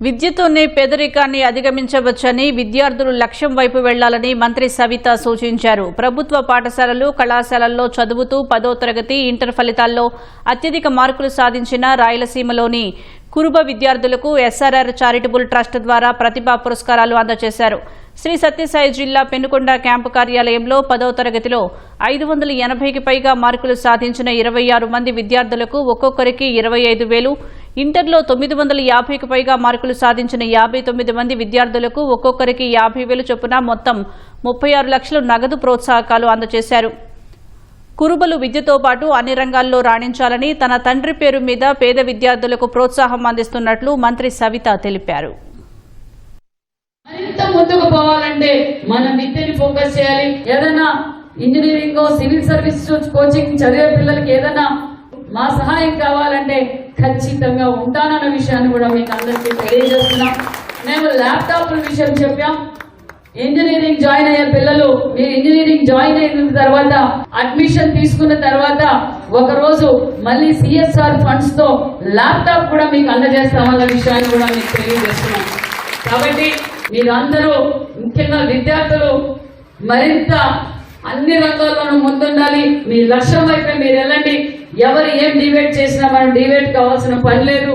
విద్యతోనే పేదరికాన్ని అధిగమించవచ్చని విద్యార్థులు లక్ష్యం వైపు వెళ్లాలని మంత్రి సవిత సూచించారు. ప్రభుత్వ పాఠశాలలు, కళాశాలల్లో చదువుతూ 10వ తరగతి, ఇంటర్ ఫలితాల్లో అత్యధిక మార్కులు సాధించిన రాయలసీమలోని కురుబ విద్యార్థులకు ఎస్ఆర్ఆర్ చారిటబుల్ ట్రస్ట్ ద్వారా ప్రతిభా పురస్కారాలు అందజేశారు. శ్రీ సత్యసాయి జిల్లా పెనుకొండ క్యాంపు కార్యాలయంలో 10వ తరగతిలో 580కి పైగా మార్కులు సాధించిన 26 మంది విద్యార్థులకు ఒక్కొక్కరికి 25,000, ఇంటర్లో 950కి పైగా మార్కులు సాధించిన 59 మంది విద్యార్థులకు ఒక్కొక్కరికి 50,000 చొప్పున మొత్తం 36 లక్షల నగదు ప్రోత్సాహకాలు అందజేశారు. కురుబలు విద్యతో పాటు అన్ని రంగాల్లో రాణించాలని తన తండ్రి పేరు మీద పేద విద్యార్థులకు ప్రోత్సాహం అందిస్తున్నట్లు మంత్రి సవిత తెలిపారు. మరింత ముందుకు పోవాలంటే మనం విద్యని ఫోకస్ చేయాలి. ఏదైనా ఇంజనీరింగ్, సివిల్ సర్వీస్ కోచింగ్ చదివే పిల్లలకి ఏదైనా మా సహాయం కావాలంటే ఖచ్చితంగా ఉంటానన్న విషయాన్ని కూడా మీకు అందరికీ తెలియజేస్తున్నాం. మేము ల్యాప్టాప్ల విషయం చెప్పాం. ఇంజనీరింగ్ జాయిన్ అయ్యే పిల్లలు మీరు ఇంజనీరింగ్ జాయిన్ అయిన తర్వాత అడ్మిషన్ తీసుకున్న తర్వాత ఒకరోజు మళ్ళీ సిఎస్ఆర్ ఫండ్స్ తో ల్యాప్టాప్ కూడా మీకు అందజేస్తామన్న విషయాన్ని కూడా మీకు తెలియజేస్తున్నాం. కాబట్టి మీరందరూ ముఖ్యంగా విద్యార్థులు మరింత అన్ని రంగాల్లోనూ ముందుండాలి. మీ లక్ష్యం వైపే మీరు వెళ్ళండి. ఎవరు ఏం డిబేట్ చేసినా మనం డిబేట్ కావాల్సిన పని లేదు.